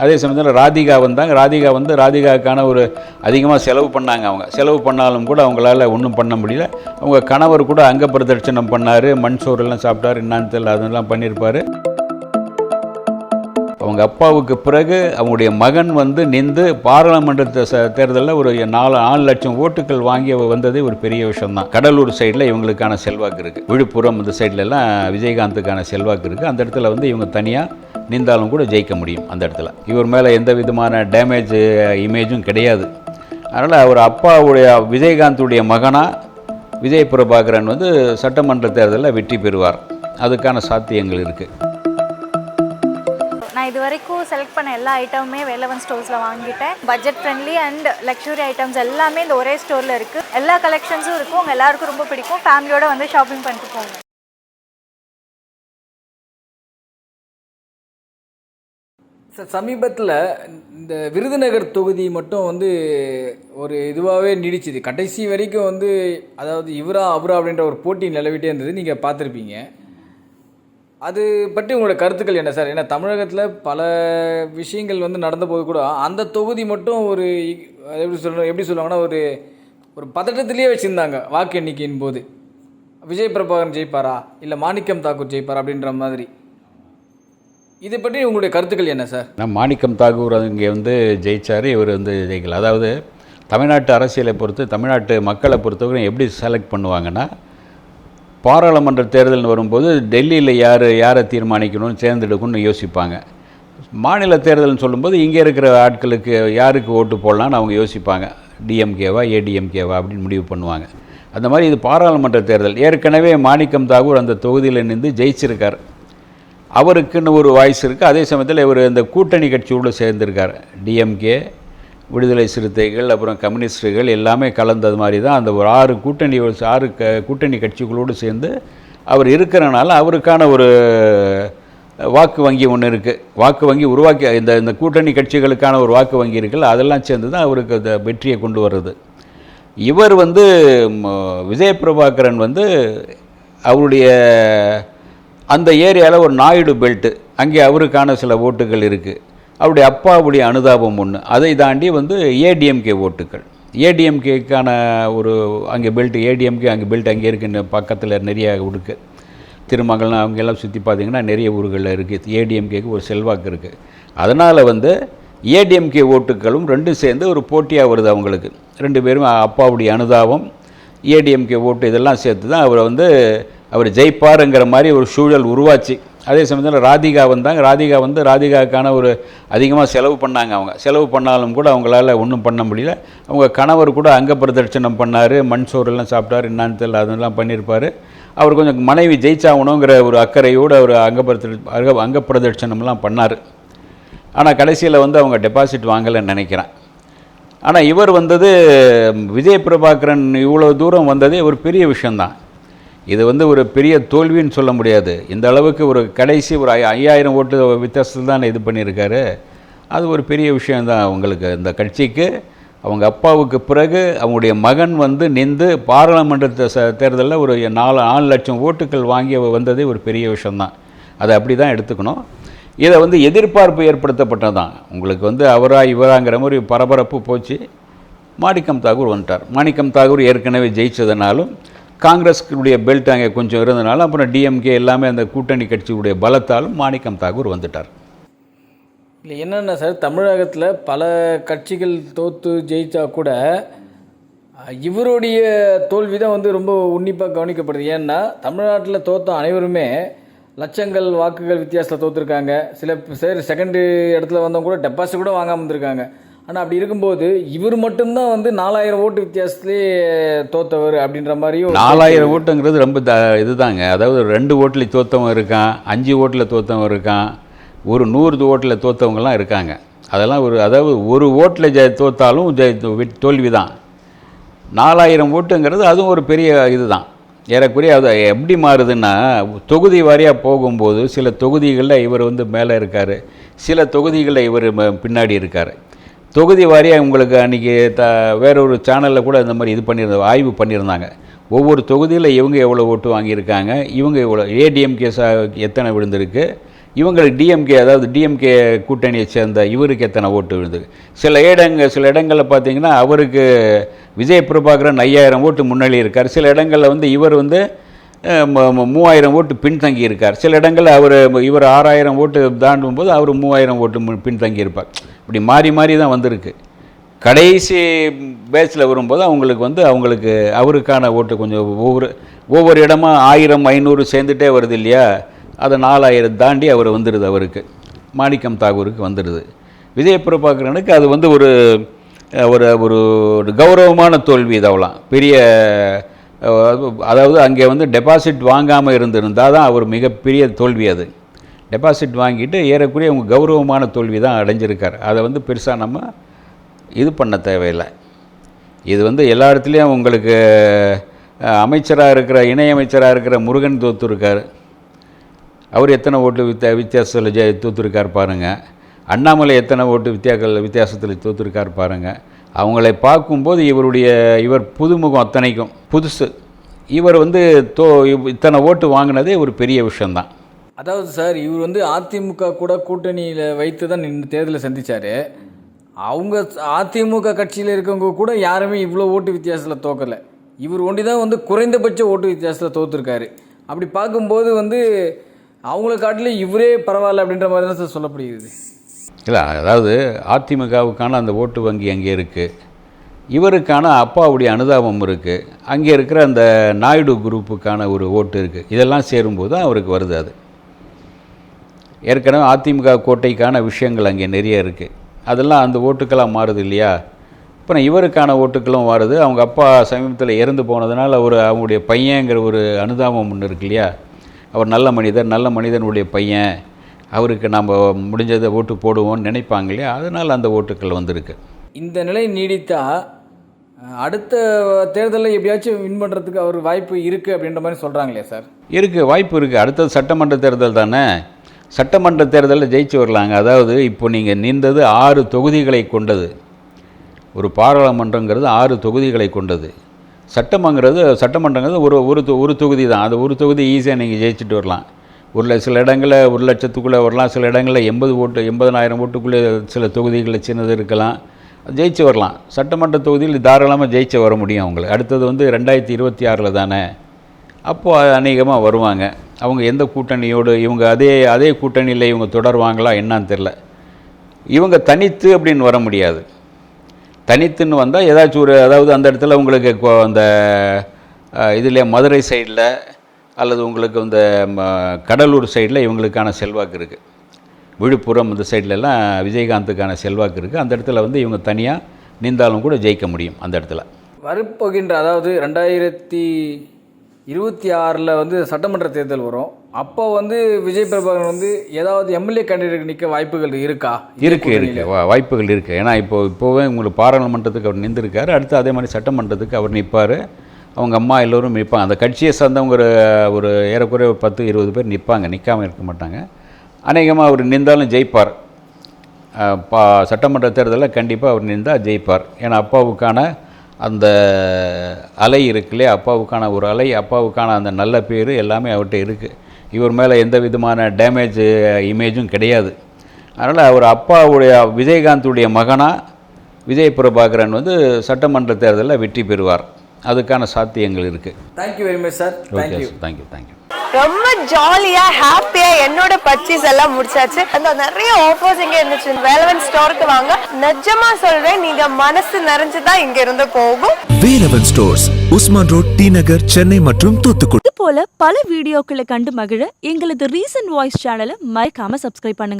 அதே சமயத்தில் ராதிகா வந்தாங்க. ராதிகாவுக்கான ஒரு அதிகமாக செலவு பண்ணாங்க. அவங்க செலவு பண்ணாலும் கூட அவங்களால ஒன்றும் பண்ண முடியல. அவங்க கணவர் கூட அங்க பிரதட்சணம் பண்ணார், மண் சோறுலாம் சாப்பிட்டார், என்னான்னு தெரியல, அதெல்லாம் பண்ணியிருப்பார். அவங்க அப்பாவுக்கு பிறகு அவங்களுடைய மகன் நின்று பாராளுமன்ற தேர்தலில் ஒரு 4 லட்சம் ஓட்டுகள் வாங்கி வந்ததே ஒரு பெரிய விஷயம்தான். கடலூர் சைடில் இவங்களுக்கான செல்வாக்கு இருக்குது, விழுப்புரம் இந்த சைட்லலாம் விஜயகாந்துக்கான செல்வாக்கு இருக்குது. அந்த இடத்துல இவங்க தனியாக நின்றாலும் கூட ஜெயிக்க முடியும். அந்த இடத்துல இவர் மேலே எந்த விதமான டேமேஜ் இமேஜும் கிடையாது. அதனால் அவர் அப்பாவுடைய விஜயகாந்துடைய மகனாக விஜய் பிரபாகரன் சட்டமன்ற தேர்தலில் வெற்றி பெறுவார். அதுக்கான சாத்தியங்கள் இருக்குது. நான் இது வரைக்கும் செலக்ட் பண்ண எல்லா ஐட்டமுமே வேலவன் ஸ்டோர்ஸில் வாங்கிட்டேன். Budget friendly and luxury items எல்லாமே இந்த ஒரே ஸ்டோரில் இருக்குது. எல்லா கலெக்ஷன்ஸும் இருக்கும். உங்கள் எல்லாருக்கும் ரொம்ப பிடிக்கும். ஃபேமிலியோடு ஷாப்பிங் பண்ணிட்டு போங்க. சார், சமீபத்தில் இந்த விருதுநகர் தொகுதி மட்டும் ஒரு இதுவாகவே நீடிச்சுது. கடைசி வரைக்கும் அதாவது இவரா அவரா அப்படின்ற ஒரு போட்டி நிலவிட்டே இருந்தது. நீங்கள் பார்த்துருப்பீங்க. அது பற்றி உங்களோட கருத்துக்கள் என்ன சார்? ஏன்னா தமிழகத்தில் பல விஷயங்கள் நடந்தபோது கூட அந்த தொகுதி மட்டும் ஒரு எப்படி சொல்லுவாங்கன்னா ஒரு பதட்டத்திலேயே வச்சுருந்தாங்க. வாக்கு எண்ணிக்கையின் போது விஜய் பிரபாகரன் ஜெயிப்பாரா இல்லை மாணிக்கம் தாக்கூர் ஜெயிப்பாரா அப்படின்ற மாதிரி. இதை பற்றி உங்களுடைய கருத்துக்கள் என்ன சார்? மாணிக்கம் தாக்கூர் இங்கே ஜெயிச்சார், இவர் ஜெயிக்கல. அதாவது தமிழ்நாட்டு அரசியலை பொறுத்து, தமிழ்நாட்டு மக்களை பொறுத்தவரை எப்படி செலக்ட் பண்ணுவாங்கன்னா, பாராளுமன்ற தேர்தல்னு வரும்போது டெல்லியில் யாரை தீர்மானிக்கணும்னு தேர்ந்தெடுக்கணும்னு யோசிப்பாங்க. மாநில தேர்தல்னு சொல்லும்போது இங்கே இருக்கிற ஆட்களுக்கு யாருக்கு ஓட்டு போடலான்னு அவங்க யோசிப்பாங்க. டிஎம்கேவா ஏடிஎம்கேவா அப்படின்னு முடிவு பண்ணுவாங்க. அந்த மாதிரி இது பாராளுமன்ற தேர்தல். ஏற்கனவே மாணிக்கம் தாக்கூர் அந்த தொகுதியில் நின்று ஜெயிச்சிருக்கார். அவருக்குன்னு ஒரு வாய்ஸ் இருக்குது. அதே சமயத்தில் இவர் இந்த கூட்டணி கட்சியோடு சேர்ந்திருக்கார். டிஎம்கே, விடுதலை சிறுத்தைகள், அப்புறம் கம்யூனிஸ்டுகள் எல்லாமே கலந்தது மாதிரி தான் அந்த ஒரு 6 கூட்டணி கட்சிகளோடு சேர்ந்து அவர் இருக்கிறனால அவருக்கான ஒரு வாக்கு வங்கி ஒன்று இருக்குது. வாக்கு வங்கி உருவாக்கி இந்த கூட்டணி கட்சிகளுக்கான ஒரு வாக்கு வங்கி இருக்குல்ல, அதெல்லாம் சேர்ந்து தான் அவருக்கு அந்த வெற்றியை கொண்டு வர்றது. இவர் விஜய பிரபாகரன் அவருடைய அந்த ஏரியாவில் ஒரு நாயுடு பெல்ட்டு, அங்கே அவருக்கான சில ஓட்டுகள் இருக்குது. அவருடைய அப்பாவுடைய அனுதாபம் ஒன்று. அதை தாண்டி ஏடிஎம்கே ஓட்டுகள், ஏடிஎம்கேக்கான ஒரு அங்கே பெல்ட், ஏடிஎம்கே அங்கே பெல்ட் அங்கே இருக்குது. பக்கத்தில் நிறைய இருக்குது. திருமங்கலம் அவங்கெல்லாம் சுற்றி பார்த்திங்கன்னா நிறைய ஊர்களில் இருக்குது. ஏடிஎம்கேக்கு ஒரு செல்வாக்கு இருக்குது. அதனால் ஏடிஎம்கே ஓட்டுகளும் ரெண்டும் சேர்ந்து ஒரு போட்டியாக வருது அவங்களுக்கு. 2 பேரும் அப்பாவுடைய அனுதாபம், ஏடிஎம்கே ஓட்டு இதெல்லாம் சேர்த்து தான் அவர் ஜெயிப்பாருங்கிற மாதிரி ஒரு சூழல் உருவாச்சு. அதே சமயத்தில் ராதிகா வந்தாங்க. ராதிகாவுக்கான ஒரு அதிகமாக செலவு பண்ணாங்க. அவங்க செலவு பண்ணாலும் கூட அவங்களால ஒன்றும் பண்ண முடியல. அவங்க கணவர் கூட அங்க பிரதட்சணம் பண்ணார், மண் சோறுலாம் சாப்பிட்டார், என்னான்னு தெரியல, அதெல்லாம் பண்ணியிருப்பார். அவர் கொஞ்சம் மனைவி ஜெயிச்சாகணுங்கிற ஒரு அக்கறையோடு அவர் அங்க பிரதட்சணம்லாம் பண்ணார். ஆனால் கடைசியில் அவங்க டெபாசிட் வாங்கலைன்னு நினைக்கிறேன். ஆனால் இவர் விஜய் பிரபாகரன் இவ்வளோ தூரம் வந்ததே ஒரு பெரிய விஷயந்தான். இது ஒரு பெரிய தோல்வின்னு சொல்ல முடியாது. இந்த அளவுக்கு ஒரு கடைசி ஒரு 5000 ஓட்டு வித்தியாசத்தில் தான் இது பண்ணியிருக்காரு. அது ஒரு பெரிய விஷயந்தான் அவங்களுக்கு. இந்த கட்சிக்கு அவங்க அப்பாவுக்கு பிறகு அவங்களுடைய மகன் நின்று பாராளுமன்ற தேர்தலில் ஒரு 4 லட்சம் ஓட்டுகள் வாங்கி வந்ததே ஒரு பெரிய விஷயந்தான். அதை அப்படி தான் எடுத்துக்கணும். இதை எதிர்பார்ப்பு ஏற்படுத்தப்பட்டதான். உங்களுக்கு அவரா இவராங்கிற மாதிரி பரபரப்பு போச்சு. மாணிக்கம் தாக்கூர் வந்துட்டார். மாணிக்கம் தாக்கூர் ஏற்கனவே ஜெயிச்சதுனாலும் காங்கிரஸுடைய பெல்ட் அங்கே கொஞ்சம் இருந்தனால, அப்புறம் டிஎம்கே எல்லாமே அந்த கூட்டணி கட்சியுடைய பலத்தாலும் மாணிக்கம் தாக்கூர் வந்துட்டார். இல்லை என்னென்ன சார், தமிழகத்தில் பல கட்சிகள் தோற்று ஜெயித்தா கூட இவருடைய தோல்வி தான் ரொம்ப உன்னிப்பாக கவனிக்கப்படுது. ஏன்னா தமிழ்நாட்டில் தோற்ற அனைவருமே லட்சங்கள் வாக்குகள் வித்தியாசத்தில் தோற்றுருக்காங்க. சில பேர் செகண்டு இடத்துல வந்தவங்க கூட டெபாசிட் கூட வாங்காமல் வந்திருக்காங்க. ஆனால் அப்படி இருக்கும்போது இவர் மட்டும்தான் 4000 ஓட்டு வித்தியாசத்துலேயே தோற்றவர் அப்படின்ற மாதிரியும். 4000 ஓட்டுங்கிறது ரொம்ப இதுதாங்க. அதாவது 2 ஓட்டில் தோற்றவங்க இருக்கான், 5 ஓட்டில் தோற்றவங்க இருக்கான், ஒரு 100 ஓட்டில் தோற்றவங்கலாம் இருக்காங்க. அதெல்லாம் அதாவது ஒரு ஓட்டில் தோற்றாலும் தோல்வி தான். 4000 ஓட்டுங்கிறது அதுவும் ஒரு பெரிய இதுதான். ஏறக்குறைய அது எப்படி மாறுதுன்னா, தொகுதி வாரியாக போகும்போது சில தொகுதிகளில் இவர் மேலே இருக்கார், சில தொகுதிகளில் இவர் பின்னாடி இருக்கார். தொகுதி வாரியாக உங்களுக்கு அன்றைக்கி வேறொரு சேனலில் கூட இந்த மாதிரி ஆய்வு பண்ணியிருந்தாங்க. ஒவ்வொரு தொகுதியில் இவங்க எவ்வளோ ஓட்டு வாங்கியிருக்காங்க, இவங்க எவ்வளோ ஏடிஎம்கே எத்தனை விழுந்திருக்கு, இவங்களுக்கு டிஎம்கே, அதாவது டிஎம்கே கூட்டணியை சேர்ந்த இவருக்கு எத்தனை ஓட்டு விழுது. சில இடங்களில் பார்த்தீங்கன்னா அவருக்கு விஜய் பிரபாகரன் 5000 ஓட்டு முன்னாடி இருக்கார். சில இடங்களில் வந்து இவர் வந்து 3000 ஓட்டு பின்தங்கி இருக்கார். சில இடங்களில் இவர் 6000 ஓட்டு தாண்டும் போது அவர் 3000 ஓட்டு பின்தங்கி இருப்பார். இப்படி மாறி மாறி தான் வந்திருக்கு. கடைசி பேட்சில் வரும்போது அவங்களுக்கு அவருக்கான ஓட்டு கொஞ்சம் ஒவ்வொரு இடமா 1000 500 சேர்ந்துட்டே வருது இல்லையா, அதை 4000 தாண்டி அவர் வந்துடுது. அவருக்கு மாணிக்கம் தாகூருக்கு வந்துடுது. விஜய் பிரபாகரனுக்கு அது வந்து ஒரு ஒரு கௌரவமான தோல்வி. இதவெல்லாம் பெரிய, அதாவது அங்கே வந்து டெபாசிட் வாங்காமல் இருந்திருந்தால் தான் அவர் மிகப்பெரிய தோல்வி. அது டெபாசிட் வாங்கிட்டு ஏறக்குறைய அவங்க கௌரவமான தோல்வி தான் அடைஞ்சிருக்கார். அதை வந்து பெருசாக நம்ம இது பண்ண தேவையில்லை. இது வந்து எல்லா இடத்துலையும் உங்களுக்கு அமைச்சராக இருக்கிற, இணை அமைச்சராக இருக்கிற முருகன் தோற்றுருக்கார். அவர் எத்தனை ஓட்டு வித்தியாசத்தில் தோற்றுருக்கார் பாருங்கள். அண்ணாமலை எத்தனை ஓட்டு வித்தியாசத்தில் தோற்றுருக்கார் பாருங்கள். அவங்களை பார்க்கும்போது இவர் புதுமுகம், அத்தனைக்கும் புதுசு. இவர் வந்து இத்தனை ஓட்டு வாங்கினதே ஒரு பெரிய விஷயந்தான். அதாவது சார், இவர் வந்து அதிமுக கூட கூட்டணியில் வைத்து தான் இந்த தேர்தலை சந்தித்தார். அவங்க அதிமுக கட்சியில் இருக்கவங்க கூட யாருமே இவ்வளோ ஓட்டு வித்தியாசத்தில் தோக்கலை. இவர் ஒண்டி தான் வந்து குறைந்தபட்ச ஓட்டு வித்தியாசத்தில் தோற்றுருக்காரு. அப்படி பார்க்கும்போது வந்து அவங்கள காட்டிலும் இவரே பரவாயில்ல அப்படின்ற மாதிரி தான் சார் சொல்லப்படுகிறது. இல்லை, அதாவது அதிமுகவுக்கான அந்த ஓட்டு வங்கி அங்கே இருக்குது, இவருக்கான அப்பாவுடைய அனுதாபம் இருக்குது, அங்கே இருக்கிற அந்த நாயுடு குரூப்புக்கான ஒரு ஓட்டு இருக்குது. இதெல்லாம் சேரும்போது தான் அவருக்கு வருது. அது ஏற்கனவே அதிமுக கோட்டைக்கான விஷயங்கள் அங்கே நிறைய இருக்குது. அதெல்லாம் அந்த ஓட்டுக்கெல்லாம் மாறுது இல்லையா. அப்புறம் இவருக்கான ஓட்டுக்களும் மாறுது. அவங்க அப்பா சமீபத்தில் இறந்து போனதுனால அவங்களுடைய பையங்கிற ஒரு அனுதாபம் ஒன்று இருக்கு இல்லையா. அவர் நல்ல மனிதனுடைய பையன், அவருக்கு நம்ம முடிஞ்சதை ஓட்டு போடுவோம்னு நினைப்பாங்க இல்லையா. அதனால் அந்த ஓட்டுக்கள் வந்திருக்கு. இந்த நிலை நீடித்தா அடுத்த தேர்தலில் எப்படியாச்சும் வின் பண்ணுறதுக்கு அவர் வாய்ப்பு இருக்குது அப்படின்ற மாதிரி சொல்கிறாங்களே சார். இருக்குது, வாய்ப்பு இருக்குது. அடுத்தது சட்டமன்ற தேர்தல் தானே. சட்டமன்ற தேர்தலில் ஜெயிச்சு வரலாங்க. அதாவது இப்போ நீங்கள் நின்றது 6 தொகுதிகளை கொண்டது. ஒரு பாராளுமன்றங்கிறது 6 தொகுதிகளை கொண்டது. சட்டமன்றங்கிறது ஒரு தொகுதி தான். அது ஒரு தொகுதி ஈஸியாக நீங்கள் ஜெயிச்சுட்டு வரலாம். சில இடங்களில் 1 லட்சத்துக்குள்ளே வரலாம். சில இடங்களில் 80,000 ஓட்டுக்குள்ளே சில தொகுதிகளில் சின்னது இருக்கலாம். ஜெயிச்சு வரலாம். சட்டமன்ற தொகுதியில் தாராளமாக ஜெயிச்சு வர முடியும் அவங்களுக்கு. அடுத்தது வந்து 2026 தானே. அப்போது அநேகமாக வருவாங்க. அவங்க எந்த கூட்டணியோடு, இவங்க அதே கூட்டணியில் இவங்க தொடர்வாங்களா என்னான்னு தெரில. இவங்க தனித்து அப்படின்னு வர முடியாது. தனித்துன்னு வந்தால் ஏதாச்சும் அதாவது அந்த இடத்துல உங்களுக்கு அந்த இதில் மதுரை சைடில் அல்லது உங்களுக்கு இந்த கடலூர் சைடில் இவங்களுக்கான செல்வாக்கு இருக்குது. விழுப்புரம் இந்த சைட்லலாம் விஜயகாந்துக்கான செல்வாக்கு இருக்குது. அந்த இடத்துல வந்து இவங்க தனியாக நின்றாலும் கூட ஜெயிக்க முடியும். அந்த இடத்துல வரப்போகின்ற, அதாவது 2026 வந்து சட்டமன்ற தேர்தல் வரும். அப்போ வந்து விஜய் பிரபாகரன் வந்து ஏதாவது எம்எல்ஏ கேண்டிடேட் நிற்க வாய்ப்புகள் இருக்கா? இருக்குது வாய்ப்புகள் இருக்குது. ஏன்னா இப்போவே உங்களுக்கு பாராளுமன்றத்துக்கு அவர் நின்றுருக்காரு. அடுத்து அதே மாதிரி சட்டமன்றத்துக்கு அவர் நிற்பார். அவங்க அம்மா எல்லோரும் நிற்பாங்க. அந்த கட்சியை சார்ந்தவங்க ஒரு ஏறக்குறைய 10-20 பேர் நிற்பாங்க, நிற்காமல் இருக்க மாட்டாங்க. அநேகமாக அவர் நின்றாலும் ஜெயிப்பார். சட்டமன்ற தேர்தலில் கண்டிப்பாக அவர் நின்றால் ஜெயிப்பார். ஏன்னா அப்பாவுக்கான அந்த அலை இருக்கு இல்லையா, அப்பாவுக்கான ஒரு அலை, அப்பாவுக்கான அந்த நல்ல பேர் எல்லாமே அவர்கிட்ட இருக்குது. இவர் மேலே எந்த விதமான டேமேஜ் இமேஜும் கிடையாது. அதனால் அவர் அப்பாவுடைய விஜயகாந்துடைய மகனாக விஜய் பிரபாகரன் வந்து சட்டமன்ற தேர்தலில் வெற்றி பெறுவார். அதுக்கான சாத்தியங்கள் இருக்குது. Thank you very much sir. Thank you. ரொம்ப ஜாலியா ஹாப்பியா என்னோட பர்ச்சேஸ் எல்லாம் முடிச்சாச்சு. அந்த நிறைய ஆஃபர்ஸ் இங்க இருந்துச்சு. வேலவன் ஸ்டோருக்கு வாங்க. நிஜமா சொல்றேன், நீங்க மனசு நிறைஞ்சுதான் இங்க இருந்து போகும். Velavan stores, Usman road, T Nagar, Chennai மற்றும் தூத்துக்குடி. இது போல பல வீடியோக்களை கண்டு மகிழ எங்களது ரீசன்ட் வாய்ஸ் சேனலை மறக்காம சப்ஸ்கிரைப் பண்ணுங்க.